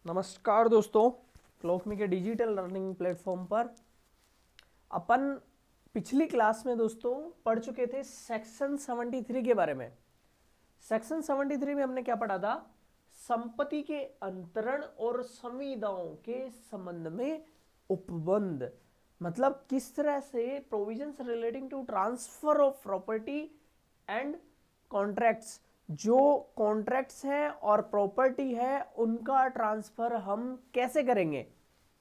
नमस्कार दोस्तों, क्लॉकमी के डिजिटल लर्निंग प्लेटफॉर्म पर अपन पिछली क्लास में दोस्तों पढ़ चुके थे सेक्शन 73 के बारे में। सेक्शन 73 में हमने क्या पढ़ा था? संपत्ति के अंतरण और संविदाओं के संबंध में उपबंध, मतलब किस तरह से provisions relating to transfer of property and contracts, जो कॉन्ट्रैक्ट्स हैं और प्रॉपर्टी है उनका ट्रांसफर हम कैसे करेंगे,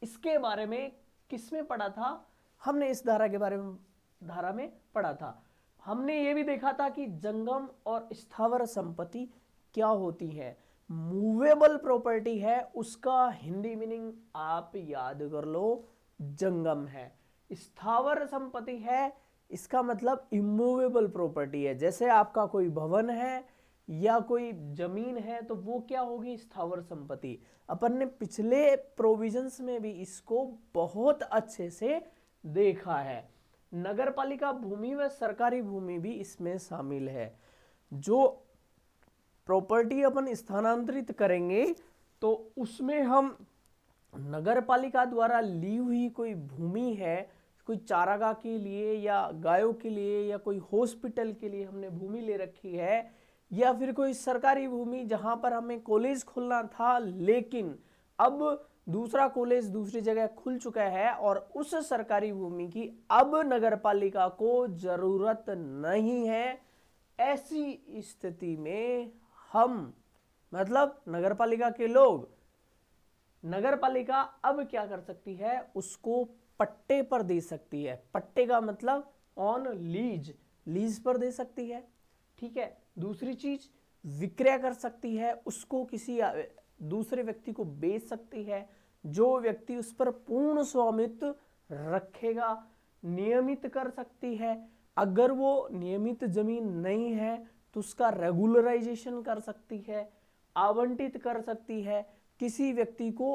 इसके बारे में किसमें पढ़ा था? हमने इस धारा में पढ़ा था। हमने ये भी देखा था कि जंगम और स्थावर संपत्ति क्या होती है। मूवेबल प्रॉपर्टी है, उसका हिंदी मीनिंग आप याद कर लो, जंगम है। स्थावर संपत्ति है, इसका मतलब इमूवेबल प्रॉपर्टी है। जैसे आपका कोई भवन है या कोई जमीन है तो वो क्या होगी? स्थावर संपत्ति। अपन ने पिछले प्रोविजंस में भी इसको बहुत अच्छे से देखा है। नगरपालिका भूमि व सरकारी भूमि भी इसमें शामिल है। जो प्रॉपर्टी अपन स्थानांतरित करेंगे तो उसमें हम नगरपालिका द्वारा ली हुई कोई भूमि है, कोई चारागाह के लिए या गायों के लिए या कोई हॉस्पिटल के लिए हमने भूमि ले रखी है, या फिर कोई सरकारी भूमि जहां पर हमें कॉलेज खोलना था लेकिन अब दूसरा कॉलेज दूसरी जगह खुल चुका है और उस सरकारी भूमि की अब नगरपालिका को जरूरत नहीं है। ऐसी स्थिति में हम, मतलब नगरपालिका के लोग, नगरपालिका अब क्या कर सकती है? उसको पट्टे पर दे सकती है। पट्टे का मतलब ऑन लीज, लीज पर दे सकती है। ठीक है। दूसरी चीज, विक्रय कर सकती है, उसको किसी दूसरे व्यक्ति को बेच सकती है, जो व्यक्ति उस पर पूर्ण स्वामित्व रखेगा। नियमित कर सकती है, अगर वो नियमित जमीन नहीं है तो उसका रेगुलराइजेशन कर सकती है। आवंटित कर सकती है, किसी व्यक्ति को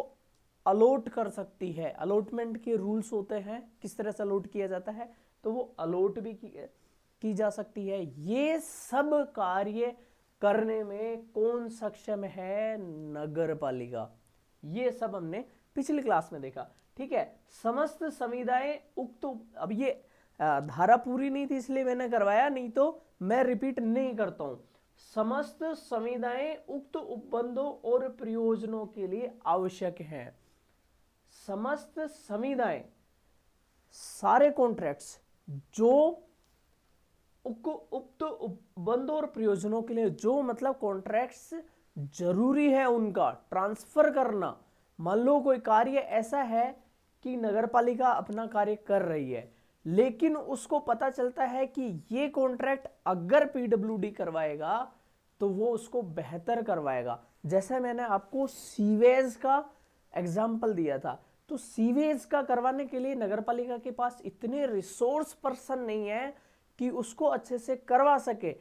अलॉट कर सकती है। अलॉटमेंट के रूल्स होते हैं, किस तरह से अलॉट किया जाता है, तो वो अलॉट भी की जा सकती है। ये सब कार्य करने में कौन सक्षम है? नगरपालिका। ये सब हमने पिछली क्लास में देखा। ठीक है। समस्त संविदाएं उक्त, अब ये धारा पूरी नहीं थी इसलिए मैंने करवाया, नहीं तो मैं रिपीट नहीं करता हूं। समस्त संविदाएं उक्त उपबंधों और प्रयोजनों के लिए आवश्यक हैं। समस्त संविदाएं, सारे कॉन्ट्रैक्ट्स जो उक्त उपबंधों और प्रयोजनों के लिए, जो मतलब कॉन्ट्रैक्ट्स जरूरी है उनका ट्रांसफर करना। मान लो कोई कार्य ऐसा है कि नगरपालिका अपना कार्य कर रही है लेकिन उसको पता चलता है कि ये कॉन्ट्रैक्ट अगर पीडब्ल्यूडी करवाएगा तो वो उसको बेहतर करवाएगा। जैसे मैंने आपको सीवेज का एग्जाम्पल दिया था, तो सीवेज का करवाने के लिए नगरपालिका के पास इतने रिसोर्स पर्सन नहीं है कि उसको अच्छे से करवा सके।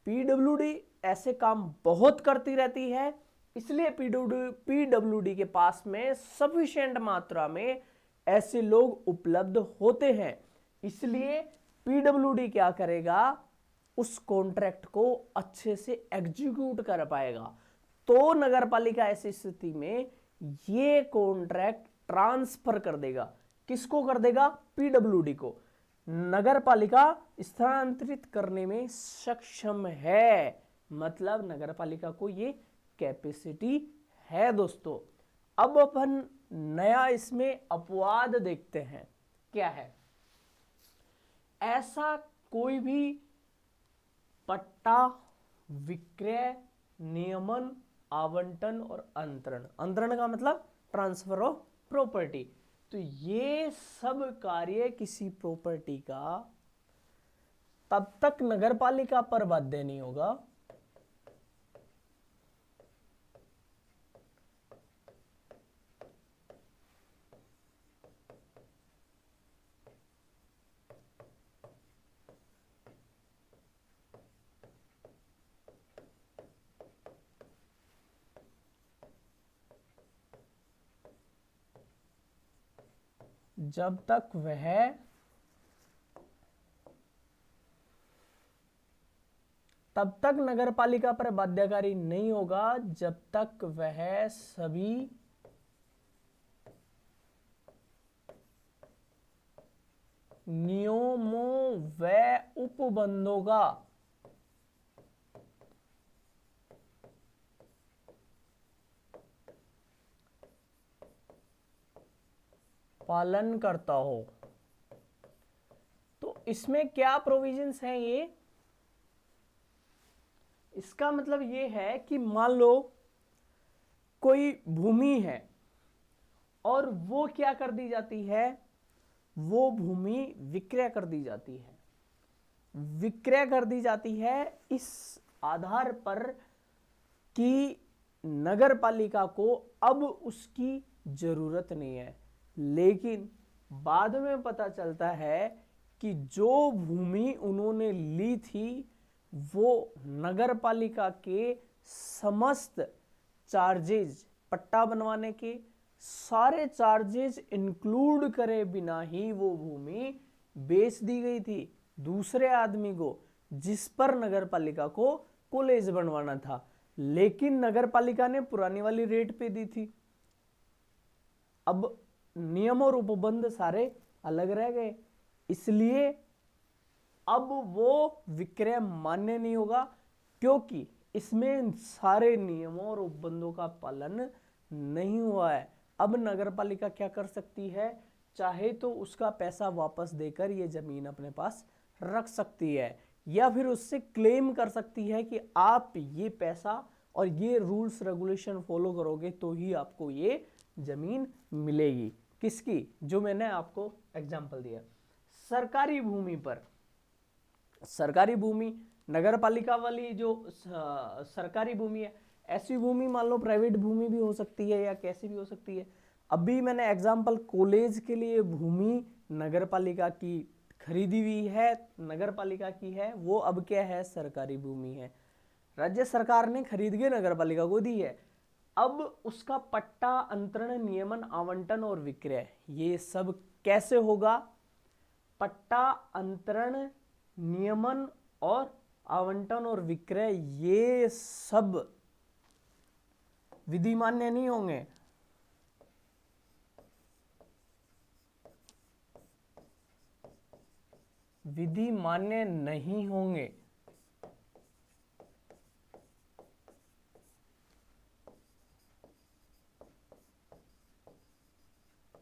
पीडब्ल्यूडी ऐसे काम बहुत करती रहती है, इसलिए पीडब्ल्यूडी के पास में सफिशिएंट मात्रा में ऐसे लोग उपलब्ध होते हैं। इसलिए पीडब्ल्यूडी क्या करेगा? उस कॉन्ट्रैक्ट को अच्छे से एग्जीक्यूट कर पाएगा। तो नगरपालिका ऐसी स्थिति में ये कॉन्ट्रैक्ट ट्रांसफर कर देगा। किसको कर देगा? पीडब्ल्यूडी को। नगरपालिका स्थानांतरित करने में सक्षम है, मतलब नगरपालिका को ये कैपेसिटी है दोस्तों। अब अपन नया इसमें अपवाद देखते हैं। क्या है? ऐसा कोई भी पट्टा, विक्रय, नियमन, आवंटन और अंतरण, अंतरण का मतलब ट्रांसफर ऑफ प्रॉपर्टी, तो ये सब कार्य किसी प्रॉपर्टी का तब तक नगरपालिका पर बाध्य नहीं होगा जब तक तब तक नगरपालिका पर बाध्यकारी नहीं होगा जब तक वह सभी नियमों व उपबंधों का पालन करता हो। तो इसमें क्या प्रोविजंस हैं ये, इसका मतलब ये है कि मान लो कोई भूमि है और वो क्या कर दी जाती है, वो भूमि विक्रय कर दी जाती है। विक्रय कर दी जाती है इस आधार पर कि नगर पालिका को अब उसकी जरूरत नहीं है, लेकिन बाद में पता चलता है कि जो भूमि उन्होंने ली थी वो नगर पालिका के समस्त चार्जेज, पट्टा बनवाने के सारे चार्जेज इंक्लूड करे बिना ही वो भूमि बेच दी गई थी दूसरे आदमी को, जिस पर नगर पालिका को कॉलेज बनवाना था, लेकिन नगर पालिका ने पुरानी वाली रेट पे दी थी। अब नियम और उपबंध सारे अलग रह गए, इसलिए अब वो विक्रय मान्य नहीं होगा, क्योंकि इसमें सारे नियमों और उपबंधों का पालन नहीं हुआ है। अब नगर पालिका क्या कर सकती है, चाहे तो उसका पैसा वापस देकर ये जमीन अपने पास रख सकती है, या फिर उससे क्लेम कर सकती है कि आप ये पैसा और ये रूल्स रेगुलेशन फॉलो करोगे तो ही आपको ये जमीन मिलेगी। किसकी, जो मैंने आपको एग्जांपल दिया, सरकारी भूमि पर, सरकारी भूमि नगर पालिका वाली जो सरकारी भूमि है, ऐसी भूमि मान लो प्राइवेट भूमि भी हो सकती है या कैसी भी हो सकती है। अभी मैंने एग्जांपल कॉलेज के लिए भूमि नगर पालिका की खरीदी हुई है, नगर पालिका की है, वो अब क्या है, सरकारी भूमि है, राज्य सरकार ने खरीद के नगर पालिका को दी है। अब उसका पट्टा, अंतरण, नियमन, आवंटन और विक्रय, ये सब कैसे होगा, पट्टा, अंतरण, नियमन और आवंटन और विक्रय ये सब विधि मान्य नहीं होंगे। विधि मान्य नहीं होंगे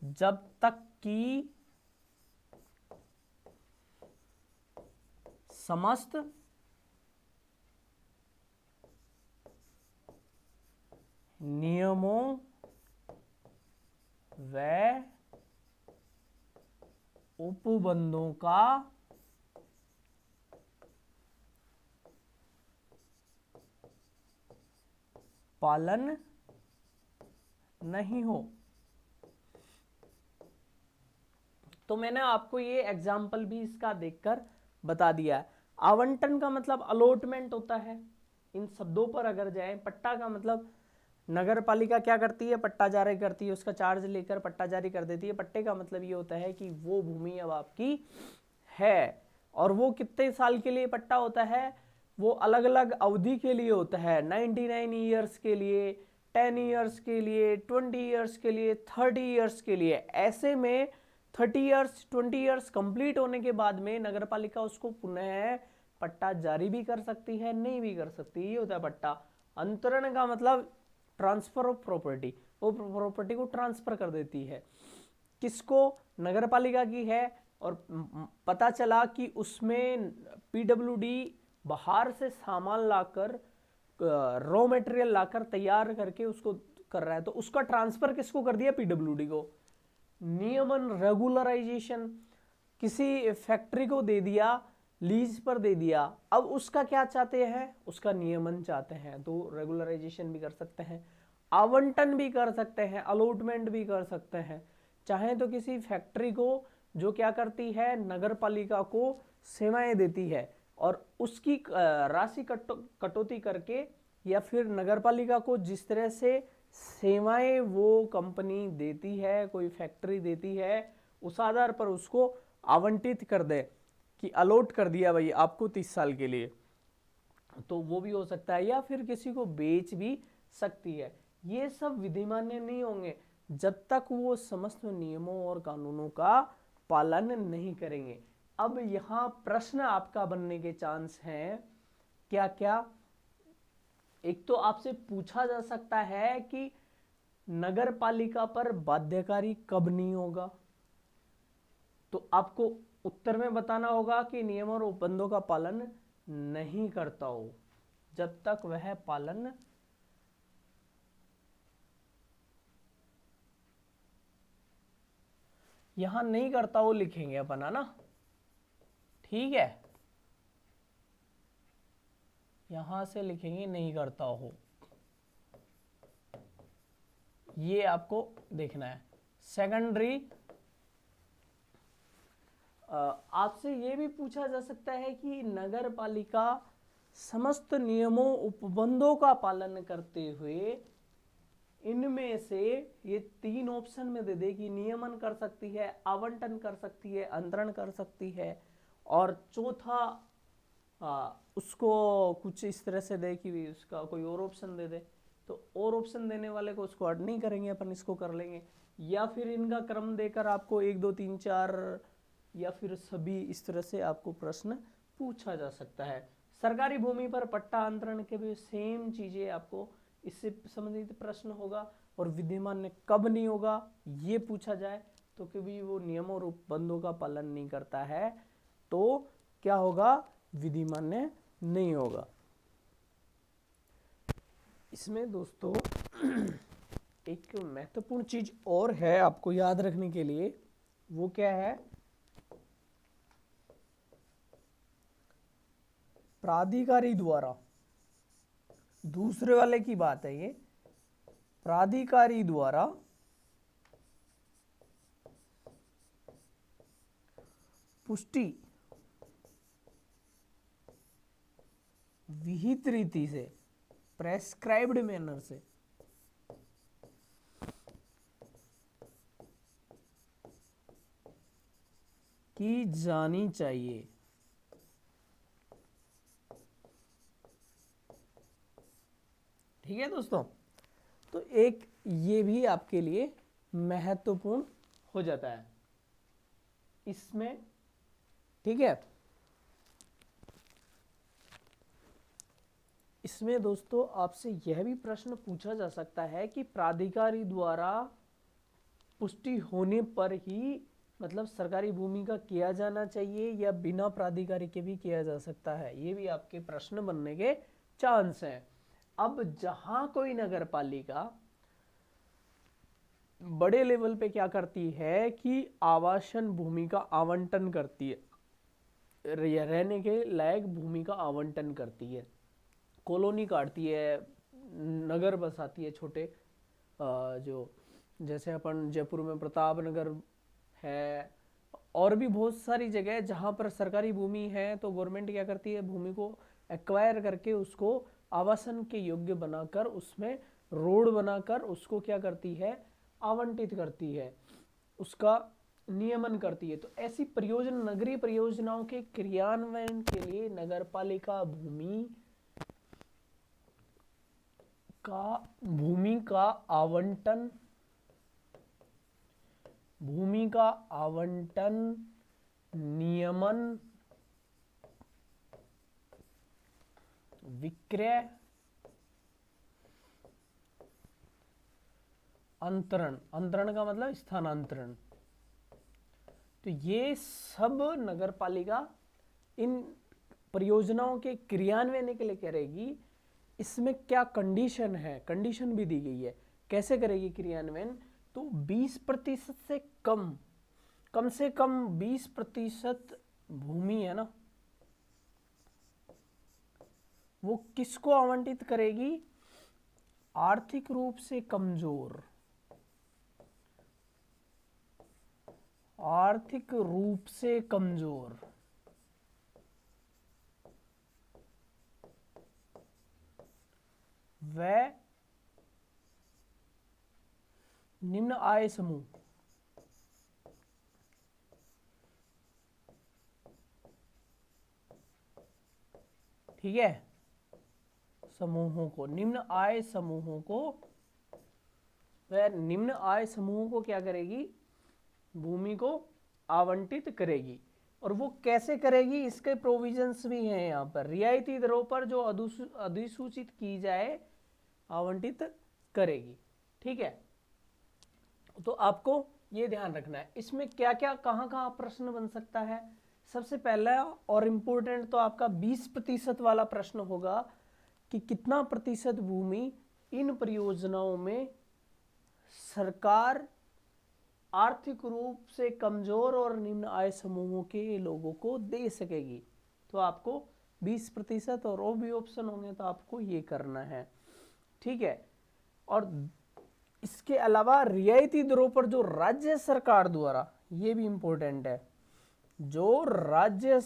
जब तक कि समस्त नियमों व उपबंधों का पालन नहीं हो। तो मैंने आपको ये एग्जाम्पल भी इसका देखकर बता दिया है। आवंटन का मतलब अलॉटमेंट होता है, इन शब्दों पर अगर जाए, पट्टा का मतलब नगर पालिका क्या करती है, पट्टा जारी करती है, उसका चार्ज लेकर पट्टा जारी कर देती है। पट्टे का मतलब ये होता है कि वो भूमि अब आपकी है, और वो कितने साल के लिए पट्टा होता है, वो अलग अलग अवधि के लिए होता है, 99 ईयर्स के लिए, 10 ईयर्स के लिए, 20 ईयर्स के लिए, 30 ईयर्स के लिए। ऐसे में 30 ईयर्स, 20 ईयर्स कंप्लीट होने के बाद में नगर पालिका उसको पुनः पट्टा जारी भी कर सकती है, नहीं भी कर सकती, ये होता है पट्टा। अंतरण का मतलब ट्रांसफर ऑफ प्रॉपर्टी, वो प्रॉपर्टी को ट्रांसफर कर देती है, किसको, नगर पालिका की है, और पता चला कि उसमें पीडब्ल्यूडी बाहर से सामान लाकर, रॉ मटेरियल लाकर तैयार करके उसको कर रहा है, तो उसका ट्रांसफर किसको कर दिया, पीडब्ल्यूडी को। नियमन, रेगुलराइजेशन, किसी फैक्ट्री को दे दिया, लीज पर दे दिया, अब उसका क्या चाहते हैं, उसका नियमन चाहते हैं, तो रेगुलराइजेशन भी कर सकते हैं, आवंटन भी कर सकते हैं, अलॉटमेंट भी कर सकते हैं। चाहे तो किसी फैक्ट्री को जो क्या करती है, नगर पालिका को सेवाएं देती है और उसकी राशि कटौती करके, या फिर नगर पालिका को जिस तरह से सेवाएं वो कंपनी देती है, कोई फैक्ट्री देती है, उस आधार पर उसको आवंटित कर दे कि अलॉट कर दिया भाई आपको 30 साल के लिए, तो वो भी हो सकता है, या फिर किसी को बेच भी सकती है। ये सब विधिमान्य नहीं होंगे जब तक वो समस्त नियमों और कानूनों का पालन नहीं करेंगे। अब यहाँ प्रश्न आपका बनने के चांस हैं क्या क्या। एक तो आपसे पूछा जा सकता है कि नगर पालिका पर बाध्यकारी कब नहीं होगा, तो आपको उत्तर में बताना होगा कि नियम और उपबंधों का पालन नहीं करता हो। जब तक वह पालन यहां नहीं करता हो लिखेंगे अपन, है ना, ठीक है, यहां से लिखेंगे नहीं करता हो, ये आपको देखना है। सेकेंडरी आपसे ये भी पूछा जा सकता है कि नगर पालिका समस्त नियमों उपबंधों का पालन करते हुए इनमें से ये 3 ऑप्शन में दे दे कि नियमन कर सकती है, आवंटन कर सकती है, अंतरण कर सकती है, और चौथा उसको कुछ इस तरह से दे कि उसका कोई और ऑप्शन दे दे, तो और ऑप्शन देने वाले को उसको ऐड नहीं करेंगे अपन, इसको कर लेंगे। या फिर इनका क्रम देकर आपको 1 2 3 4 या फिर सभी इस तरह से आपको प्रश्न पूछा जा सकता है। सरकारी भूमि पर पट्टा अंतरण के भी सेम चीजें आपको इससे संबंधित प्रश्न होगा। और विधिमान्य कब नहीं होगा ये पूछा जाए तो कभी वो नियमों और उपबंधों का पालन नहीं करता है तो क्या होगा, विधिमान्य नहीं होगा। इसमें दोस्तों एक महत्वपूर्ण चीज और है आपको याद रखने के लिए, वो क्या है, प्राधिकारी द्वारा, दूसरे वाले की बात है ये, प्राधिकारी द्वारा पुष्टि विहित रीति से, प्रेस्क्राइब्ड मैनर से की जानी चाहिए। ठीक है दोस्तों, तो एक ये भी आपके लिए महत्वपूर्ण हो जाता है इसमें, ठीक है। इसमें दोस्तों आपसे यह भी प्रश्न पूछा जा सकता है कि प्राधिकारी द्वारा पुष्टि होने पर ही मतलब सरकारी भूमि का किया जाना चाहिए या बिना प्राधिकारी के भी किया जा सकता है, ये भी आपके प्रश्न बनने के चांस हैं। अब जहां कोई नगर पालिका बड़े लेवल पे क्या करती है कि आवासन भूमि का आवंटन करती है, रहने के लायक भूमि का आवंटन करती है, कॉलोनी काटती है, नगर बसाती है छोटे, जो जैसे अपन जयपुर में प्रताप नगर है, और भी बहुत सारी जगह है जहाँ पर सरकारी भूमि है तो गवर्नमेंट क्या करती है, भूमि को एक्वायर करके उसको आवासन के योग्य बनाकर उसमें रोड बनाकर उसको क्या करती है, आवंटित करती है, उसका नियमन करती है। तो ऐसी परियोजना, नगरीय परियोजनाओं के क्रियान्वयन के लिए नगरपालिका भूमि का आवंटन, नियमन, विक्रय, अंतरण का मतलब स्थानांतरण, तो ये सब नगरपालिका इन परियोजनाओं के क्रियान्वयन के लिए करेगी। इसमें क्या कंडीशन है, कंडीशन भी दी गई है कैसे करेगी क्रियान्वयन, तो 20% से कम से कम 20% भूमि है ना, वो किसको आवंटित करेगी, आर्थिक रूप से कमजोर, आर्थिक रूप से कमजोर, व निम्न आय समूह, ठीक है, समूहों को, निम्न आय समूहों को, वह निम्न आय समूहों को क्या करेगी, भूमि को आवंटित करेगी। और वो कैसे करेगी, इसके प्रोविजंस भी हैं यहाँ पर। रियायती दरों पर जो अधिसूचित की जाए आवंटित करेगी। ठीक है, तो आपको ये ध्यान रखना है। इसमें क्या क्या कहाँ कहाँ प्रश्न बन सकता है। सबसे पहला और इम्पोर्टेंट तो आपका 20% वाला प्रश्न होगा कि कितना प्रतिशत भूमि इन परियोजनाओं में सरकार आर्थिक रूप से कमजोर और निम्न आय समूहों के लोगों को दे सकेगी। तो आपको 20% और वो भी ऑप्शन होंगे तो आपको ये करना है। ठीक है, और इसके अलावा रियायती दरों पर जो राज्य सरकार द्वारा, ये भी इंपॉर्टेंट है, जो राज्य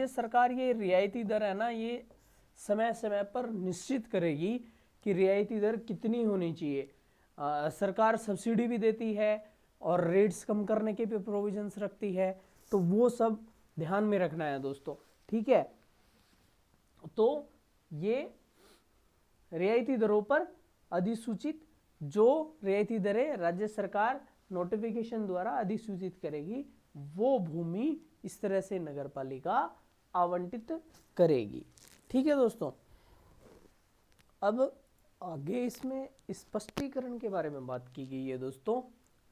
सरकार ये रियायती दर है ना, ये समय समय पर निश्चित करेगी कि रियायती दर कितनी होनी चाहिए। सरकार सब्सिडी भी देती है और रेट्स कम करने के भी प्रोविजंस रखती है, तो वो सब ध्यान में रखना है दोस्तों। ठीक है, तो ये रियायती दरों पर अधिसूचित, जो रियायती दरें राज्य सरकार नोटिफिकेशन द्वारा अधिसूचित करेगी, वो भूमि इस तरह से नगरपालिका आवंटित करेगी। ठीक है दोस्तों, अब आगे इसमें स्पष्टीकरण के बारे में बात की गई है दोस्तों।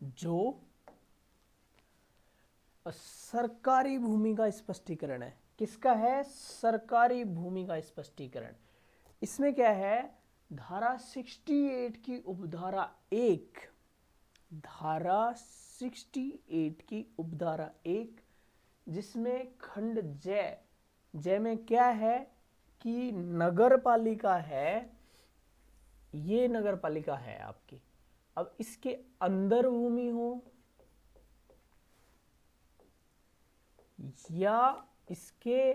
जो सरकारी भूमि का स्पष्टीकरण है, किसका है, सरकारी भूमि का स्पष्टीकरण। इसमें क्या है, धारा 68 की उपधारा 1, धारा 68 की उपधारा 1, जिसमें खंड जय में क्या है कि नगर पालिका है, ये नगर पालिका है आपकी। अब इसके अंदर भूमि हो या इसके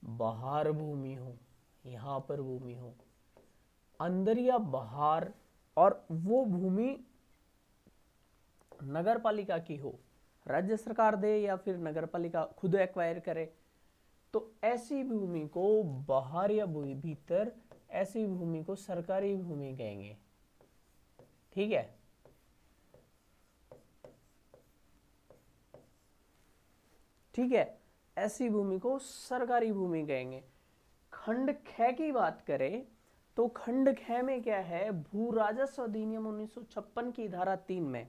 बाहर भूमि हो, यहां पर भूमि हो, अंदर या बाहर, और वो भूमि नगर पालिका की हो, राज्य सरकार दे या फिर नगर पालिका खुद एक्वायर करे, तो ऐसी भूमि को बाहर या भीतर, ऐसी भूमि को सरकारी भूमि कहेंगे। ठीक है, ठीक है, ऐसी भूमि को सरकारी भूमि कहेंगे। खंड ख की बात करें तो खंड ख में क्या है, भू राजस्व अधिनियम 1956 की धारा 3 में,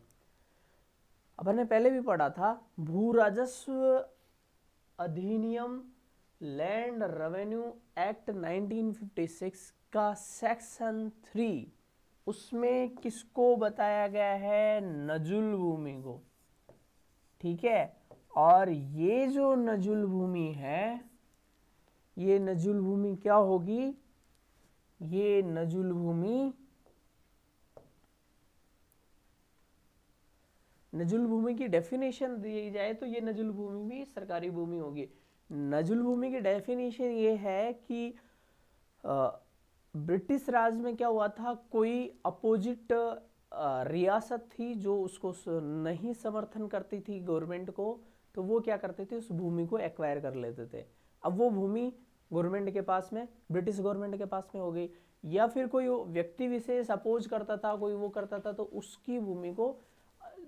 अपन ने पहले भी पढ़ा था, भू राजस्व अधिनियम लैंड रेवेन्यू एक्ट 1956 का सेक्शन 3, उसमें किसको बताया गया है, नजुल भूमि को। ठीक है, और ये जो नजुल भूमि है, ये नजुल भूमि क्या होगी, ये नजुल भूमि की डेफिनेशन दी जाए तो ये नजुल भूमि भी सरकारी भूमि होगी। नजुल भूमि की डेफिनेशन ये है कि ब्रिटिश राज में क्या हुआ था, कोई अपोजिट रियासत थी जो उसको नहीं समर्थन करती थी गवर्नमेंट को, तो वो क्या करते थे, उस भूमि को एक्वायर कर लेते थे। अब वो भूमि गवर्नमेंट के पास में, ब्रिटिश गवर्नमेंट के पास में हो गई, या फिर कोई व्यक्ति विशेष अपोज करता था, कोई वो करता था, तो उसकी भूमि को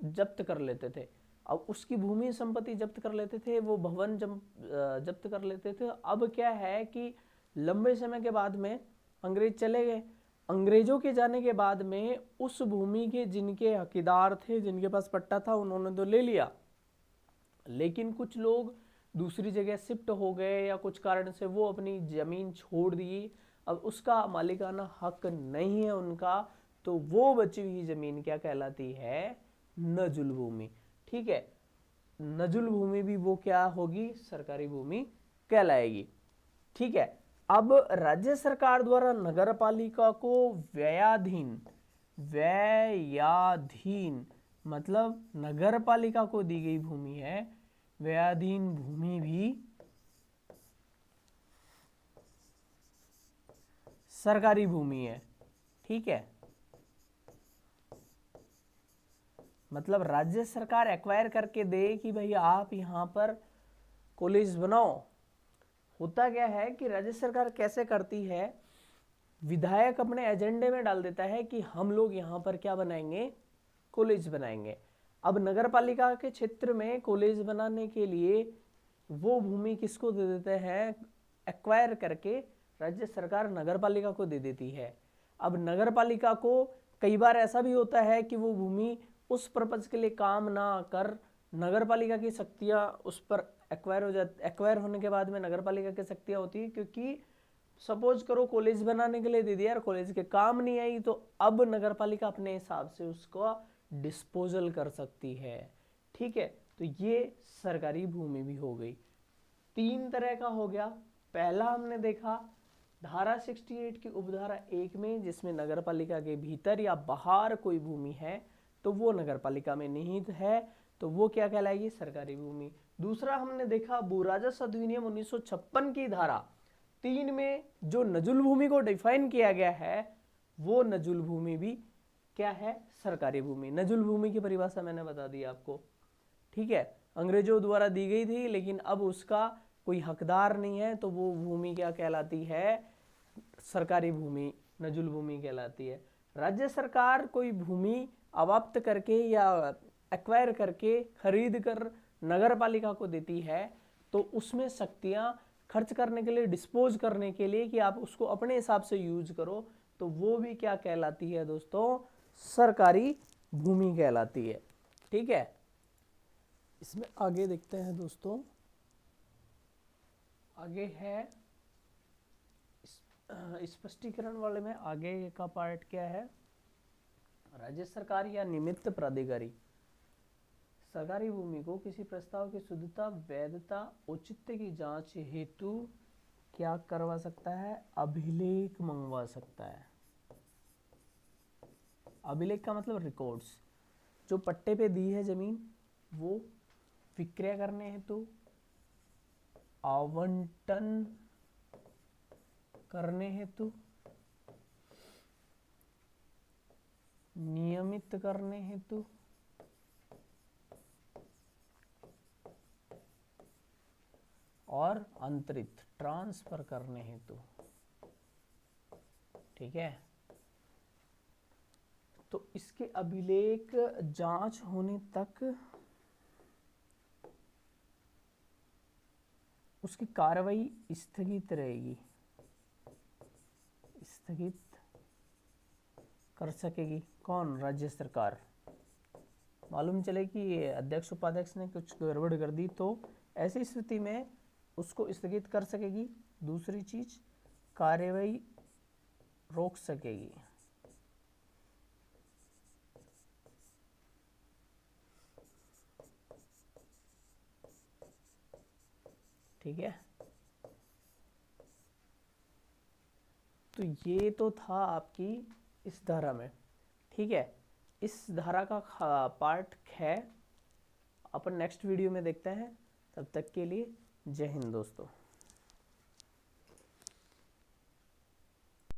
जब्त कर लेते थे। अब उसकी भूमि संपत्ति जब्त कर लेते थे, वो भवन जब्त कर लेते थे। अब क्या है कि लंबे समय के बाद में अंग्रेज चले गए, अंग्रेजों के जाने के बाद में उस भूमि के जिनके हकदार थे, जिनके पास पट्टा था, उन्होंने तो ले लिया, लेकिन कुछ लोग दूसरी जगह शिफ्ट हो गए या कुछ कारण से वो अपनी जमीन छोड़ दी, अब उसका मालिकाना हक नहीं है उनका, तो वो बची हुई जमीन क्या कहलाती है, नजुल भूमि। ठीक है, नजुल भूमि भी वो क्या होगी, सरकारी भूमि कहलाएगी। ठीक है, अब राज्य सरकार द्वारा नगरपालिका को व्ययाधीन मतलब नगरपालिका को दी गई भूमि है, व्ययाधीन भूमि भी सरकारी भूमि है। ठीक है, मतलब राज्य सरकार एक्वायर करके दे कि भाई आप यहां पर कॉलेज बनाओ। होता क्या है कि राज्य सरकार कैसे करती है, विधायक अपने एजेंडे में डाल देता है कि हम लोग यहाँ पर क्या बनाएंगे, कॉलेज बनाएंगे। अब नगर पालिका के क्षेत्र में कॉलेज बनाने के लिए वो भूमि किसको दे देते हैं, एक्वायर करके राज्य सरकार नगर पालिका को दे देती है। अब नगर पालिका को कई बार ऐसा भी होता है कि वो भूमि उस पर्पज के लिए काम ना कर नगर पालिका की शक्तियां उस पर एक्वायर होने के बाद में नगर पालिका की शक्तियां होती है, क्योंकि सपोज करो कॉलेज बनाने के लिए दे दिया और कॉलेज के काम नहीं आई, तो अब नगर पालिका अपने हिसाब से उसको डिस्पोजल कर सकती है। ठीक है, तो ये सरकारी भूमि भी हो गई। 3 तरह का हो गया। पहला हमने देखा धारा 68 की उपधारा 1 में, जिसमें नगर पालिका के भीतर या बाहर कोई भूमि है तो वो नगर पालिका में निहित है, तो वो क्या कहलाएगी, सरकारी भूमि। दूसरा हमने देखा भू राजस्व अधिनियम 1956 की धारा 3 में जो नजुल भूमि को डिफाइन किया गया है, वो नजुल भूमि भी क्या है, सरकारी भूमि। नजुल भूमि की परिभाषा मैंने बता दी आपको। ठीक है, अंग्रेजों द्वारा दी गई थी, लेकिन अब उसका कोई हकदार नहीं है, तो वो भूमि क्या कहलाती है, सरकारी भूमि, नजुल भूमि कहलाती है। राज्य सरकार कोई भूमि अवाप्त करके या एक्वायर करके खरीद कर नगर पालिका को देती है, तो उसमें शक्तियां खर्च करने के लिए, डिस्पोज करने के लिए, कि आप उसको अपने हिसाब से यूज करो, तो वो भी क्या कहलाती है दोस्तों, सरकारी भूमि कहलाती है। ठीक है, इसमें आगे देखते हैं दोस्तों। आगे है स्पष्टीकरण वाले में आगे का पार्ट क्या है, राज्य सरकार या निमित्त प्राधिकारी सरकारी भूमि को किसी प्रस्ताव की शुद्धता, वैधता, औचित्य की जांच हेतु क्या करवा सकता है, अभिलेख मंगवा सकता है। अभिलेख का मतलब रिकॉर्ड्स, जो पट्टे पे दी है जमीन वो विक्रय करने हेतु, आवंटन करने हेतु, नियमित करने हेतु, और अंतरित ट्रांसफर करने हेतु। ठीक है, तो इसके अभिलेख जांच होने तक उसकी कार्रवाई स्थगित रहेगी, स्थगित कर सकेगी कौन, राज्य सरकार। मालूम चले कि अध्यक्ष उपाध्यक्ष ने कुछ गड़बड़ कर दी, तो ऐसी स्थिति में उसको स्थगित कर सकेगी। दूसरी चीज, कार्रवाई रोक सकेगी। ठीक है, तो ये तो था आपकी इस धारा में। ठीक है, इस धारा का पार्ट है अपन नेक्स्ट वीडियो में देखते हैं। तब तक के लिए जय हिंद दोस्तों।